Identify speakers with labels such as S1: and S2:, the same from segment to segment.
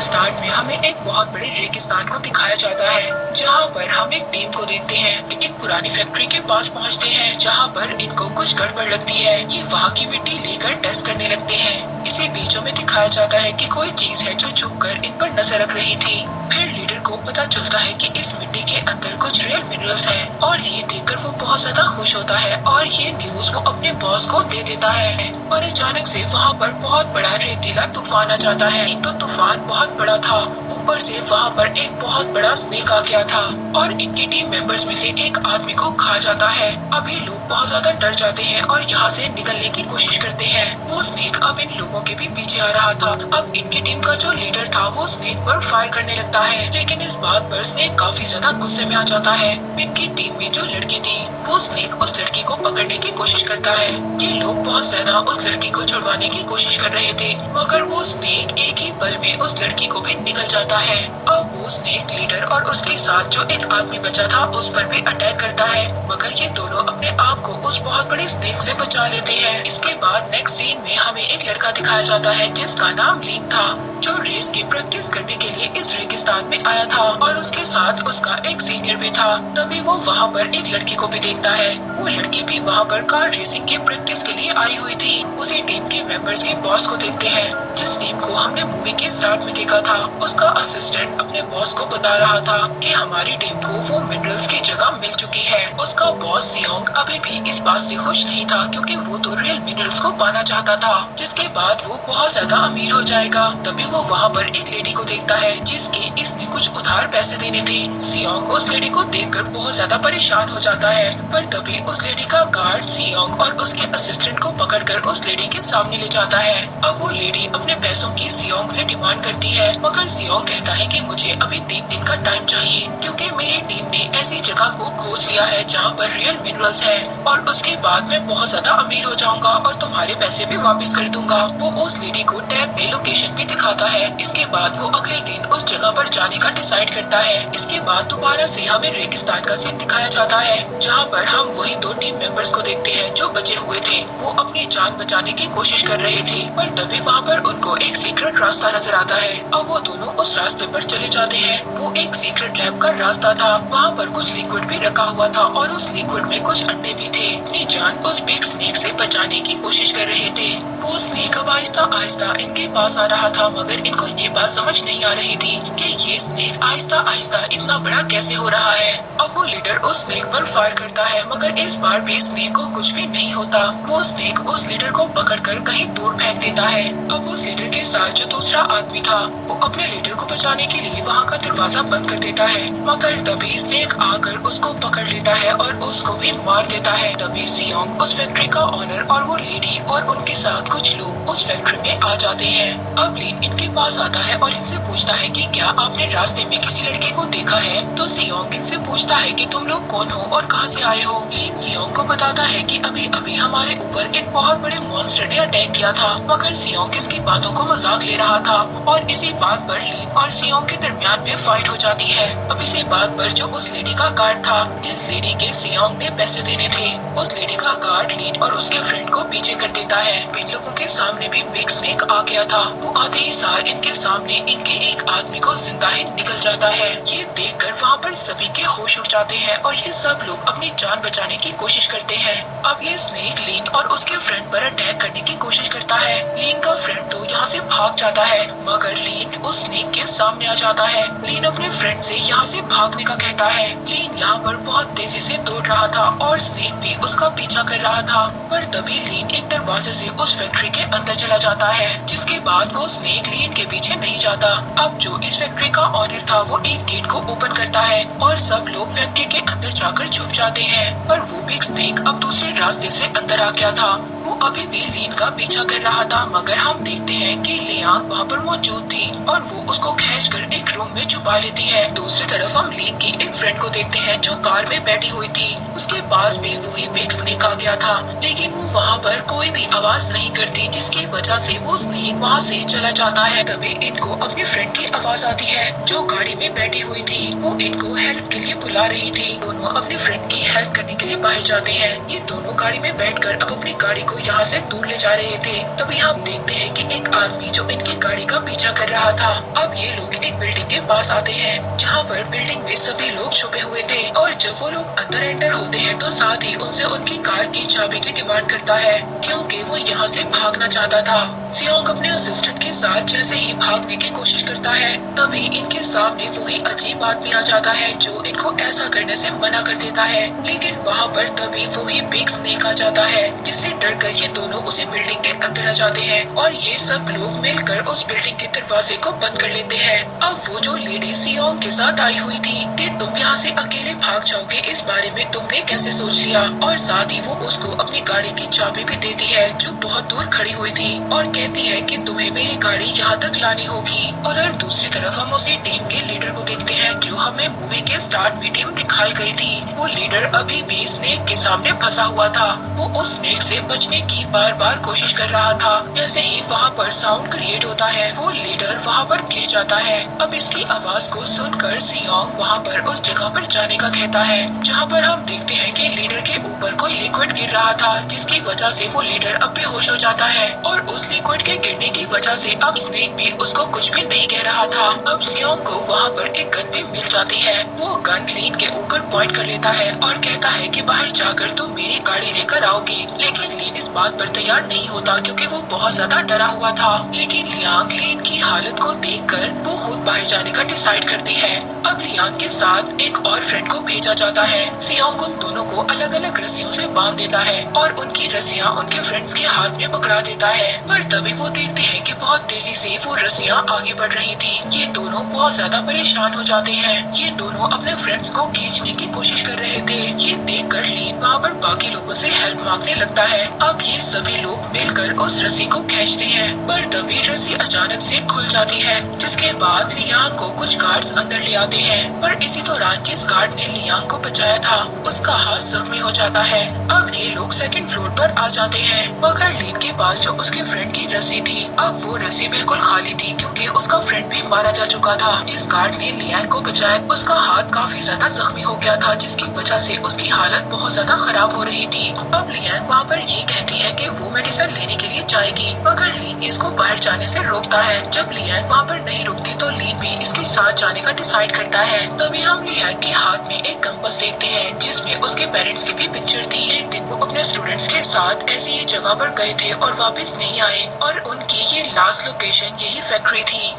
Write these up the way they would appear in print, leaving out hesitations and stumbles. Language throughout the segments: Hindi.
S1: स्टार्ट में हमें एक बहुत बड़े रेगिस्तान को दिखाया जाता है, जहाँ पर हम एक टीम को देखते हैं। एक पुरानी फैक्ट्री के पास पहुँचते हैं, जहाँ पर इनको कुछ गड़बड़ लगती है। ये वहाँ की मिट्टी लेकर टेस्ट करने लगते हैं। इसी बीचों में दिखाया जाता है कि कोई चीज है जो छुपकर इन पर नजर रख रही थी। फिर लीडर को पता चलता है कि इस मिट्टी के अंदर कुछ रियल मिनरल्स हैं, और ये देखकर वो बहुत ज्यादा खुश होता है और ये न्यूज वो अपने बॉस को दे देता है। और अचानक से वहाँ पर बहुत बड़ा रेतीला तूफान आ जाता है। एक तो तूफान बहुत बड़ा था, ऊपर से वहाँ पर एक बहुत बड़ा स्नेक आ गया था और इनकी टीम मेंबर्स में से एक आदमी को खा जाता है। अब ये लोग बहुत ज्यादा डर जाते हैं और यहाँ से निकलने की कोशिश करते हैं। वो स्नेक अब इन लोगों के भी पीछे आ रहा था। अब इनकी टीम का जो लीडर था वो स्नेक पर फायर करने लगता है, लेकिन इस बात पर स्नेक काफी ज्यादा गुस्से में आ जाता है। इनकी टीम में जो लड़की थी वो स्नेक उस लड़की को पकड़ने की कोशिश करता है। ये लोग बहुत ज्यादा उस लड़की को छुड़वाने की कोशिश कर रहे थे, मगर वो स्नेक एक ही पल में उस लड़की को भी निकल जाता है। अब वो स्नेक लीडर और उसके साथ जो एक आदमी बचा था उस पर भी अटैक करता है, मगर ये दोनों अपने आप को उस बहुत बड़े स्नेक से बचा लेते हैं। इसके बाद नेक्स्ट सीन में हमें एक लड़का दिखाया जाता है जिसका नाम लीन था, जो रेस की प्रैक्टिस करने के लिए इस रेगिस्तान में आया था और उसके साथ उसका एक सीनियर भी था। तभी वो वहाँ पर एक लड़की को भी देखता है। वो लड़की भी वहाँ पर कार रेसिंग की प्रैक्टिस के लिए आई हुई थी। उसी टीम के मेंबर्स के बॉस को देखते हैं, जिस टीम को हमने मूवी के स्टार्ट में देखा था। उसका असिस्टेंट अपने बॉस को बता रहा था कि हमारी टीम को वो मिनरल्स की जगह मिल चुकी है। उसका बॉस सियोंग अभी भी इस बात से खुश नहीं था, क्योंकि वो तो रियल मिनरल्स को पाना चाहता था, जिसके बाद वो बहुत ज्यादा अमीर हो जाएगा। तभी वो वहाँ पर एक लेडी को देखता है जिसके इसने कुछ उधार पैसे देने थे। सियोंग उस लेडी को देखकर बहुत ज्यादा परेशान हो जाता है, पर तभी उस लेडी का गार्ड सियोंग और उसके असिस्टेंट को पकड़कर उस लेडी के सामने ले जाता है। अब वो लेडी अपने पैसों की सियोंग से डिमांड करती है, मगर सियोंग कहता है कि मुझे अभी 3 दिन का टाइम चाहिए, क्योंकि मेरी टीम ने ऐसी जगह को खोज लिया है जहाँ पर रियल मिनरल्स है, और उसके बाद मैं बहुत ज्यादा अमीर हो जाऊंगा और तुम्हारे पैसे भी वापस कर दूंगा। वो उस लेडी को टैब में लोकेशन भी दिखाता है। इसके बाद वो अगले दिन उस जगह पर जाने का डिसाइड करता है। इसके बाद दोबारा से हमें रेगिस्तान का सीन दिखाया जाता है, जहाँ पर हम वही 2 टीम मेंबर्स को देखते हैं जो बचे हुए थे। वो अपनी जान बचाने की कोशिश कर रहे थे, पर तभी वहाँ पर उनको एक सीक्रेट रास्ता नजर आता है। अब वो दोनों उस रास्ते पर चले जाते हैं। वो एक सीक्रेट लैब का रास्ता था। वहाँ पर कुछ लिक्विड भी रखा हुआ था और उस लिक्विड में कुछ अंडे भी थे। अपनी जान उस बिग स्नेक से बचाने की कोशिश कर रहे थे। वो स्नेक अब आहिस्ता आहिस्ता इनके पास आ रहा था, मगर इनको ये बात समझ नहीं आ रही थी कि ये स्नेक आहिस्ता आहिस्ता इतना बड़ा कैसे हो रहा है। अब वो लीडर उस स्नेक पर फायर करता है, मगर इस बार भी स्नेक को कुछ भी नहीं होता। वो स्नेक उस लीडर को पकड़कर कहीं दूर फेंक देता है। अब उस लीडर के साथ जो दूसरा आदमी था वो अपने लीडर को बचाने के लिए वहाँ का दरवाजा बंद कर देता है, मगर तभी स्नेक आकर उसको पकड़ लेता है और उसको भी मार देता है। तभी सियोंग उस फैक्ट्री का ऑनर और वो लेडी और उनके साथ कुछ लोग उस फैक्ट्री में आ जाते हैं। अब लीन इनके पास आता है और इनसे पूछता है कि क्या आपने रास्ते में किसी लड़के को देखा है। तो सियोंग इनसे पूछता है कि तुम लोग कौन हो और कहाँ से आए हो। लीन सियोंग को बताता है कि अभी अभी हमारे ऊपर एक बहुत बड़े मॉन्स्टर ने अटैक किया था, मगर सियोंग इसकी बातों को मजाक ले रहा था। और इसी बात पर लीन और सियोंग के दरमियान में फाइट हो जाती है। अब इसी बात पर जो उस लेडी का गार्ड था, जिस लेडी के सियोंग ने पैसे देने थे, उस लेडी का गार्ड लीन और उसके फ्रेंड को पीछे कर देता है। इन लोगों के सामने भी बिग स्नेक आ गया था। वो आते ही सार इनके सामने इनके एक आदमी को जिंदा ही निकल जाता है। ये देखकर वहाँ पर सभी के होश उड़ जाते हैं और ये सब लोग अपनी जान बचाने की कोशिश करते हैं। अब ये स्नेक लीन और उसके फ्रेंड पर अटैक करने की कोशिश करता है। लीन का फ्रेंड तो यहाँ से भाग जाता है, मगर लीन उस स्नेक के सामने आ जाता है। लीन अपने फ्रेंड से यहाँ से भागने का कहता है। लीन यहाँ पर बहुत तेजी से दौड़ रहा था और स्नेक भी उसका पीछा कर रहा था, पर तभी लीन एक दरवाजे से उस फैक्ट्री के अंदर चला जाता है, जिसके बाद वो स्नेक लीन के पीछे नहीं जाता। अब जो इस फैक्ट्री का ऑनर था वो एक गेट को ओपन करता है और सब लोग फैक्ट्री के अंदर जाकर छुप जाते हैं, पर वो बिग स्नेक अब दूसरे रास्ते से अंदर आ गया था। वो अभी भी लीन का पीछा कर रहा था, मगर हम देखते हैं कि लियांग वहाँ पर मौजूद थी और वो उसको खींचकर एक रूम में छुपा लेती है। दूसरी तरफ हम लीन की एक फ्रेंड को देखते हैं जो कार में बैठी हुई थी। उसके पास भी वही बिग स्नेक आ गया था, लेकिन वो वहाँ पर कोई भी आवाज नहीं करती, जिसकी जिसकी वजह से वो स्नेक वहाँ से चला जाता है। तभी इनको अपने फ्रेंड की आवाज आती है जो गाड़ी में बैठी हुई थी। वो इनको हेल्प के लिए बुला रही थी। दोनों अपने फ्रेंड की हेल्प करने के लिए बाहर जाते हैं। ये दोनों गाड़ी में बैठकर अब अपनी गाड़ी को यहाँ से दूर ले जा रहे थे। तभी हम देखते हैं कि एक आदमी जो इनकी गाड़ी का पीछा कर रहा था। अब ये लोग एक बिल्डिंग के पास आते हैं जहाँ पर बिल्डिंग में सभी लोग छुपे हुए थे। और जब वो लोग अंदर एंटर होते हैं तो साथ ही उनसे उनकी कार की चाबी की डिमांड करता है क्योंकि वो यहाँ से भागना चाहता था। सियोंग अपने असिस्टेंट के साथ जैसे ही भागने की कोशिश करता है तभी इनके सामने वही अजीब आदमी आ जाता है जो इनको ऐसा करने से मना कर देता है। लेकिन वहाँ पर तभी वही बिग स्नेक आ जाता है जिससे डरकर ये दोनों उसी बिल्डिंग के अंदर आ जाते हैं और ये सब लोग मिलकर उस बिल्डिंग के दरवाजे को बंद कर लेते हैं। अब वो जो लेडी सियोंग के साथ आई हुई थी कि तुम यहाँ से अकेले भाग जाओगे इस बारे में तुमने कैसे सोच लिया, और साथ ही वो उसको अपनी गाड़ी की चाबी भी देती है जो बहुत दूर खड़ी हुई थी और कहती है कि तुम्हें मेरी गाड़ी यहाँ तक लानी होगी। उधर दूसरी तरफ हम उसी टीम के लीडर को देखते हैं जो हमें मूवी के स्टार्ट में टीम दिखाई गई थी। वो लीडर अभी भी स्नेक के सामने फंसा हुआ था। वो उस स्नेक से बचने की बार बार कोशिश कर रहा था। जैसे ही वहाँ पर साउंड क्रिएट होता है वो लीडर वहाँ पर गिर जाता है। अब इसकी आवाज को सुनकर सियोंग वहाँ पर उस जगह पर जाने का कहता है जहाँ पर हम देखते हैं कि लीडर के ऊपर कोई लिक्विड गिर रहा था जिसकी वजह से वो लीडर अब बेहोश हो जाता है। और उस लिक्विड के गिरने की वजह से अब स्नेक भी उसको कुछ भी नहीं कह रहा था। अब सियोंग को वहाँ पर एक गन भी मिल जाती है। वो गन लीन के ऊपर पॉइंट कर लेता है और कहता है कि बाहर जाकर तुम मेरी गाड़ी लेकर आओगी। लेकिन लीन इस बात पर तैयार नहीं होता क्योंकि वो बहुत ज्यादा डरा हुआ था। लेकिन लियांग लीन की हालत को देखकर वो खुद बाहर जाने का डिसाइड करती है। अब लियांग के साथ एक और फ्रेंड को भेजा जाता है। सियोंग उन दोनों को अलग अलग रस्सियों से बांध देता है और उनकी रस्सियाँ उनके फ्रेंड्स के हाथ में पकड़ा देता है। पर तभी वो देखते हैं कि बहुत तेजी से वो रस्सियाँ आगे बढ़ रही थी। ये दोनों बहुत ज्यादा परेशान हो जाते हैं। ये दोनों अपने फ्रेंड्स को खींचने की कोशिश कर रहे थे। ये देखकर लीन वहाँ पर बाकी लोगों से हेल्प मांगने लगता है। अब ये सभी लोग मिलकर उस रस्सी को खींचते हैं पर तभी रस्सी अचानक से खुल जाती है जिसके बाद लियांग को कुछ गार्ड्स अंदर ले आते हैं। पर इसी दौरान जिस गार्ड ने लियांग को बचाया था उसका हाथ जख्मी हो जाता है। अब ये लोग सेकंड फ्लोर पर आ जाते हैं मगर लीन के पास जो उसके फ्रेंड की रस्सी थी अब वो रस्सी बिल्कुल खाली थी क्योंकि उसका फ्रेंड भी मारा जा चुका था। जिस गार्ड ने लियांग को बचाया उसका हाथ काफी ज्यादा जख्मी हो गया था जिसकी वजह से उसकी हालत बहुत ज्यादा खराब हो रही थी। अब लियांग वहाँ पर ये कहती है कि वो मेडिसिन लेने के लिए जाएगी मगर लीन इसको बाहर जाने से रोकता है। जब लियांग वहाँ पर नहीं रुकती तो लीन भी इसके साथ जाने का डिसाइड करता है। तभी हम लियांग के हाथ में एक कंपास देखते हैं जिसमें उसके पेरेंट्स की भी पिक्चर थी। एक दिन वो अपने स्टूडेंट्स के साथ ऐसी ही जगह पर गए थे और वापस नहीं आए और उनकी ये लास्ट लोकेशन यही फैक्ट्री थी।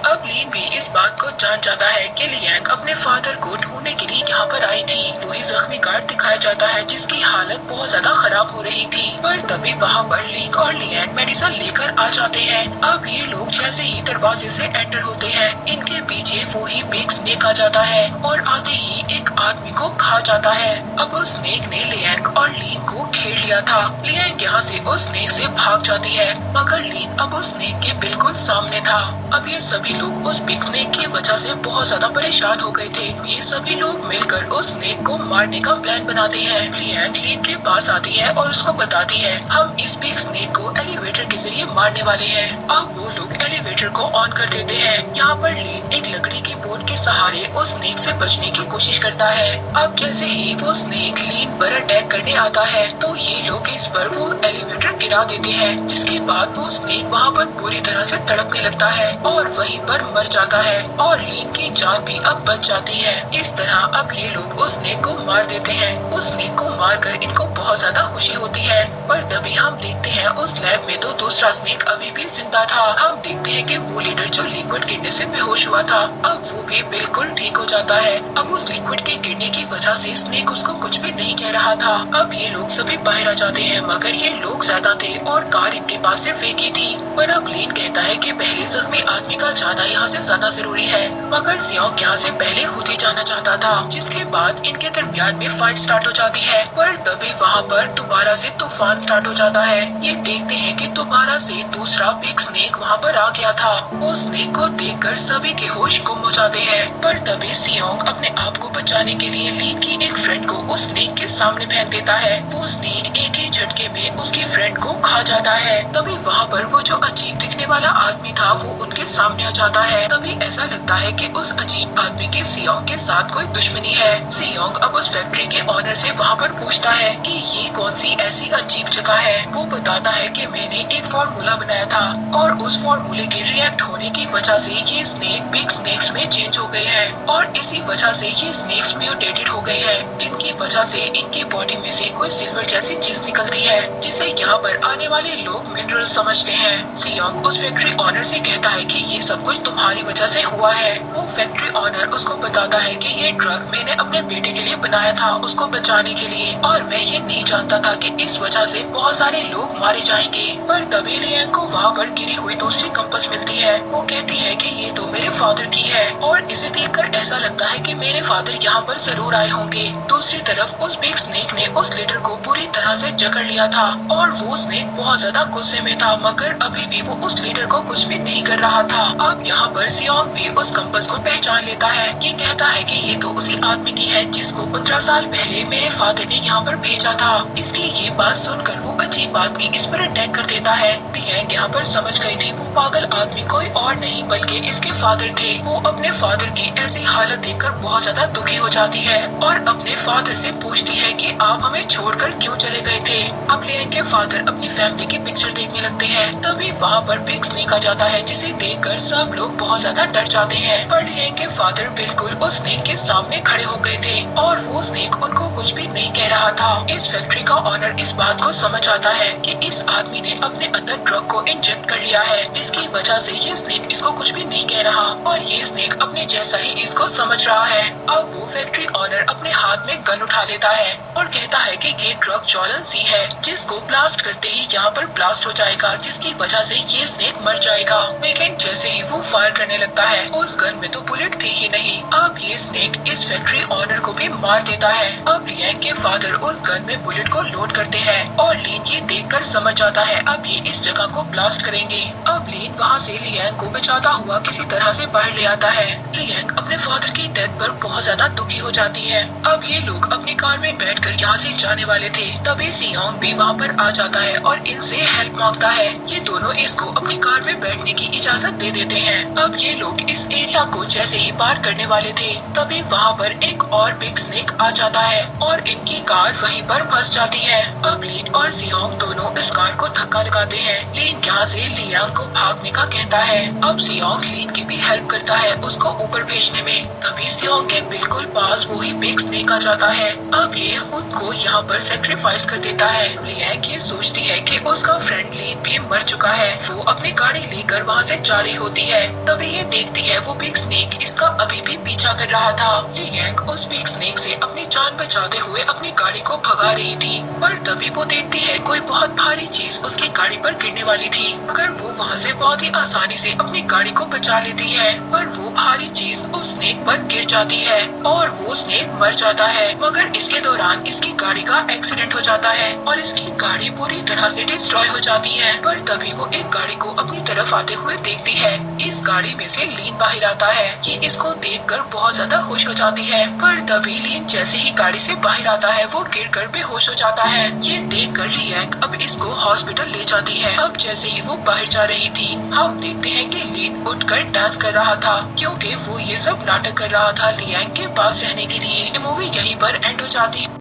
S1: अब लीन भी इस बात को जान जाता है कि लियांग अपने फादर को ढूंढने के लिए यहाँ पर आई थी। वही जख्मी गार्ड दिखाया जाता है जिसकी हालत बहुत ज्यादा खराब हो रही थी। पर तभी वहाँ पर लीन और लियांग मेडिसिन लेकर आ जाते हैं। अब ये लोग जैसे ही दरवाजे से एंटर होते हैं इनके पीछे वही बिग स्नेक आ जाता है और आते ही एक आदमी को खा जाता है। अब उस स्नेक ने लियांग और लीन को घेर लिया था। लियांग यहाँ से उस स्नेक से भाग जाती है मगर लीन अब उस स्नेक के बिल्कुल सामने था। अब ये सभी लोग उस बिग स्नेक की वजह से बहुत ज्यादा परेशान हो गए थे। ये सभी लोग मिलकर उस स्नेक को मारने का प्लान बनाते हैं। लियांग लीन के पास आती है और उसको बताती है हम इस बिग स्नेक को एलिवेटर के जरिए मारने वाले हैं। अब वो लोग एलिवेटर को ऑन कर देते हैं। यहाँ पर लीन एक लकड़ी की बोट के सहारे उस स्नेक से बचने की कोशिश करता है। अब जैसे ही वो स्नेक लीन पर अटैक करने आता है तो ये लोग इस पर वो एलिवेटर गिरा देते हैं जिसके बाद वो स्नेक वहाँ पर पूरी तरह से तड़पने लगता है और वहीं पर मर जाता है और लीन की जान भी अब बच जाती है। इस तरह अब ये लोग उस स्नेक को मार देते हैं। उस स्नेक को मारकर इनको बहुत ज्यादा खुशी होती है। पर तभी हम देखते हैं उस लैब में तो दूसरा स्नेक अभी भी जिंदा था। हम देखते हैं कि वो लीडर जो लिक्विड गिरने से बेहोश हुआ था अब वो भी बिल्कुल ठीक हो जाता है। अब उस लिक्विड के गिरने की वजह से स्नेक उसको कुछ भी नहीं कह रहा था। अब ये लोग सभी बाहर आ जाते हैं मगर ये लोग ज्यादा थे और कार इनके पास सिर्फ एक ही थी। पर अब लीन कहता है कि पहले जख्मी आदमी का जाना यहाँ से ज्यादा जरूरी है मगर सियोंग यहाँ से पहले खुद ही जाना चाहता था। जिसके बाद इनके दरमियान में फाइट स्टार्ट हो जाती है। पर तभी वहाँ पर दोबारा से तूफान स्टार्ट हो जाता है। ये देखते हैं कि दोबारा से दूसरा बिग स्नेक वहाँ पर आ गया था। वो स्नेक को देखकर सभी के होश गुम हो जाते हैं, पर तभी सियोंग अपने आप को बचाने के लिए लीन की एक फ्रेंड को उस स्नेक के सामने फेंक देता है। वो स्नेक एक ही झटके में उसकी फ्रेंड को खा जाता है। तभी वहाँ पर वो जो अजीब दिखने वाला आदमी था वो उनके सामने आ जाता है। तभी ऐसा लगता है कि उस अजीब आदमी के सियोंग के साथ कोई दुश्मनी है। सियोंग अब उस फैक्ट्री के ऑनर से वहाँ पर पूछता है कि ये कौन सी ऐसी अजीब जगह है। वो बताता है कि मैंने एक फॉर्मूला बनाया था और उस फॉर्मूले के रिएक्ट होने की वजह से ये स्नेक बिग स्नेक्स में चेंज हो गए हैं और इसी वजह से ये स्नेक्स म्यूटेटेड हो गए हैं, जिनकी वजह से इनकी बॉडी में से कोई सिल्वर जैसी चीज निकलती है जिसे यहाँ पर आने वाले लोग मिनरल समझते हैं। सियोंग उस फैक्ट्री ऑनर से कहता है कि ये सब कुछ तुम्हारी वजह से हुआ है। वो फैक्ट्री ऑनर उसको बताता है कि ये ड्रग मैंने अपने बेटे के लिए बनाया था, उसको बचाने के लिए, और मैं ये नहीं जानता था कि इस वजह से बहुत सारे लोग मारे जाएंगे। पर तभी लियांग को वहाँ पर गिरी हुई दूसरी कंपास मिलती है। वो कहती है कि ये तो मेरे फादर की है और इसे देखकर ऐसा लगता है कि मेरे फादर यहाँ पर जरूर आए होंगे। दूसरी तरफ उस बिग स्नेक ने उस लीडर को पूरी तरह से जकड़ लिया था और वो स्नेक बहुत ज्यादा गुस्से में था, मगर अभी भी वो उस लीडर को कुछ भी नहीं कर रहा था। अब यहाँ पर सियोंग भी उस कंपास को पहचान लेता है। ये कहता है कि ये तो उसी आदमी की है जिसको 15 साल पहले मेरे फादर ने यहाँ पर भेजा था। इसकी ये बात सुनकर वो अजीब आदमी इस पर अटैक कर देता है। लियांग यहाँ पर समझ गई थी वो पागल आदमी कोई और नहीं बल्कि इसके फादर थे। वो अपने फादर की ऐसी हालत देखकर बहुत ज्यादा दुखी हो जाती है और अपने फादर से पूछती है कि आप हमें छोड़कर क्यों चले गए थे। अब लियांग के फादर अपनी फैमिली की पिक्चर देखने लगते हैं। तभी वहाँ पर बिग स्नेक आ जाता है जिसे देखकर सब लोग बहुत ज्यादा डर जाते हैं। पर लियांग के फादर बिल्कुल उस स्नेक के सामने खड़े हो गए थे और वो स्नेक उनको कुछ भी नहीं कह रहा था। इस फैक्ट्री का ऑनर इस बात को समझ आता है कि इस आदमी ने अपने अंदर ड्रग को इंजेक्ट कर लिया है, जिसकी वजह से ये स्नेक इसको कुछ भी नहीं कह रहा और ये स्नेक अपने जैसा ही इसको समझ रहा है। अब वो फैक्ट्री ऑनर अपने हाथ में गन उठा लेता है और कहता है कि ये ड्रग ज्वलन सी है जिसको ब्लास्ट करते ही यहाँ पर ब्लास्ट हो जाएगा, जिसकी वजह से ये स्नेक मर जाएगा। लेकिन जैसे ही वो फायर करने लगता है उस गन में तो बुलेट थी ही नहीं। अब ये स्नेक इस फैक्ट्री ऑनर को भी मार देता है। अब लियांग के फादर उस गन में बुलेट को लोड करते हैं और लीन ये देखकर समझ आता है अब ये इस जगह को ब्लास्ट करेंगे। अब लीन वहाँ से लियांग को बचाता हुआ किसी तरह से बाहर ले आता है। लियांग अपने फादर की डेथ पर बहुत ज्यादा दुखी हो जाती है। अब ये लोग अपनी कार में बैठकर यहाँ से जाने वाले थे। तभी सियोंग भी वहाँ पर आ जाता है और इनसे हेल्प मांगता है। ये दोनों इसको अपनी कार में बैठने की इजाजत दे देते हैं। अब ये लोग इस एरिया को जैसे ही पार करने वाले थे तभी वहाँ पर एक और बिग स्नेक आ जाता है और इनकी कार वहीं पर फंस जाती है। अब लीन और सियोंग दोनों इस कार को धक्का लगाते हैं। लीन यहाँ से लियांग को भागने का कहता है। अब सियोंग लीन की भी हेल्प करता है उसको ऊपर भेजने में। तभी सियोंग के बिल्कुल पास वही बिग स्नेक आ जाता है। अब ये खुद को यहाँ पर सेक्रीफाइस कर देता है। लियांग ये सोचती है कि उसका फ्रेंड लीन भी मर चुका है। वो अपनी गाड़ी लेकर वहाँ से जा रही होती है। तभी ये देखती है वो बिग स्नेक इसका अभी भी पीछा कर रहा था। लियांग उस बिग स्नेक से अपनी जान बचाते हुए अपनी गाड़ी को भगा रही थी, पर तभी वो देखती है कोई बहुत भारी चीज उसकी गाड़ी पर गिरने वाली थी। मगर वो वहाँ से बहुत ही आसानी से अपनी गाड़ी को बचा लेती है, पर वो भारी चीज उस स्नेक पर गिर जाती है और वो स्नेक मर जाता है। मगर इसके दौरान इसकी गाड़ी का एक्सीडेंट हो जाता है और इसकी गाड़ी पूरी तरह से डिस्ट्रॉय हो जाती है। पर तभी वो एक गाड़ी को अपनी तरफ आते हुए देखती है। इस गाड़ी में से लीन बाहर आता है। ये इसको देखकर बहुत ज्यादा खुश हो जाती है, पर तभी लीन जैसे ही गाड़ी से बाहर आता है वो गिरकर बेहोश हो जाता है। ये देखकर लियांग अब इसको हॉस्पिटल ले जाती है। अब जैसे ही वो बाहर जा रही थी हम देखते हैं कि लीन उठकर डांस कर रहा था, क्योंकि वो ये सब नाटक कर रहा था लियांग के पास रहने के लिए। ये मूवी यहीं पर एंड हो जाती है।